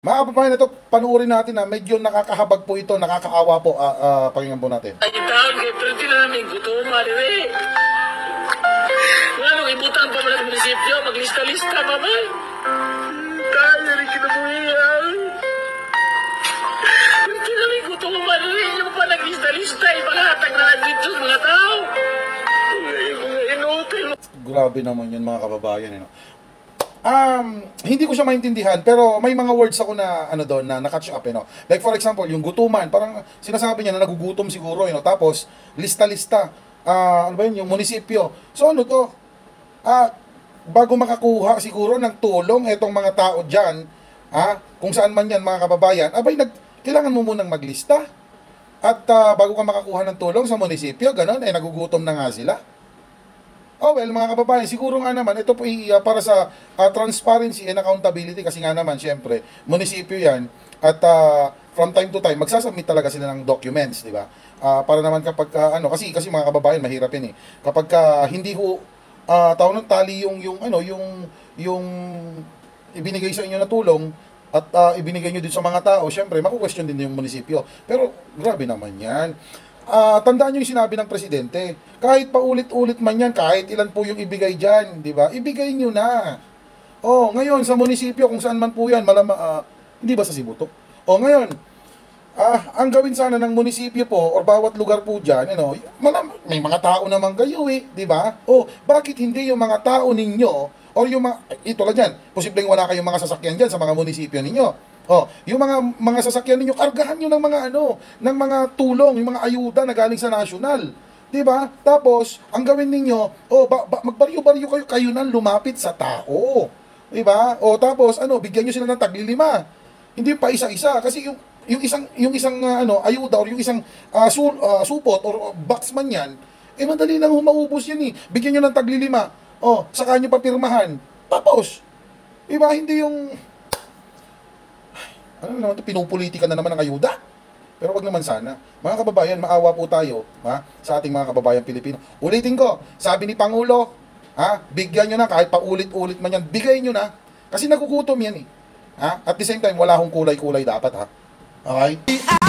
Mga kababayan, ito, panuorin natin na medyo nakakahabag po ito, nakakaawa po, pakinggan po natin. Ay, taon kay Priti na namin gutuman, eh. Nga nung ibutang pa mga munisipyo, maglista-lista pa ba? Kaya rin kinabuhiyan. Priti na namin gutuman, eh. Yung pa naglista-lista, ipahatag na lang dito sa mga tao. Mga inutil. Grabe naman yun, mga kababayan. You know? Hindi ko siya maintindihan, pero may mga words ako na ano doon na na-catch up, you know. Like for example, yung gutuman, parang sinasabi niya na nagugutom siguro, you know. Tapos lista-lista, ano ba yun, yung munisipyo. So ano to? Bago makakuha siguro ng tulong etong mga tao diyan, kung saan man yan, mga kababayan, kailangan mo munang maglista. At bago ka makakuha ng tulong sa munisipyo, ganun, nagugutom na nga sila. Oh well, mga kababayan, siguro nga naman, ito po para sa transparency and accountability kasi nga naman, syempre, munisipyo yan. At from time to time, magsasubmit talaga sila ng documents, di ba? Para naman kapag, kasi mga kababayan, mahirap yan eh. Kapag hindi ho, tawag ng tali yung ibinigay sa inyo na tulong, at ibinigay nyo din sa mga tao, syempre, maku-question din yung munisipyo. Pero, grabe naman yan. Tandaan nyo yung sinabi ng presidente, kahit paulit-ulit man yan, kahit ilan po yung ibigay dyan, di ba? Ibigay nyo na. Ngayon, sa munisipyo, kung saan man po yan, hindi ba sa Cebu to? Ngayon, ang gawin sana ng munisipyo po, or bawat lugar po dyan, may mga tao naman kayo di ba? Bakit hindi yung mga tao ninyo, or yung ito lang dyan, posibleng wala kayong mga sasakyan dyan sa mga munisipyo ninyo. Yung mga sasakyan ninyo, kargahan nyo ng ng mga tulong, yung mga ayuda na galing sa national. 'Di ba? Tapos, ang gawin ninyo, magbaryo-baryo kayo nang lumapit sa tao. 'Di ba? Tapos bigyan niyo sila ng tagli-5. Hindi pa isa-isa kasi yung isang ayuda or yung isang supot or box man 'yan, madali lang maubos 'yan eh. Bigyan niyo ng tagli-5. Saka niyo papirmahan. Tapos, 'di ba, hindi yung naman ito, pinupolitika na naman ng ayuda. Pero wag naman sana. Mga kababayan, maawa po tayo sa ating mga kababayan Pilipino. Ulitin ko, sabi ni Pangulo, bigyan nyo na, kahit paulit-ulit man yan, bigay nyo na. Kasi nagugutom yan eh. At the same time, wala akong kulay-kulay dapat Okay?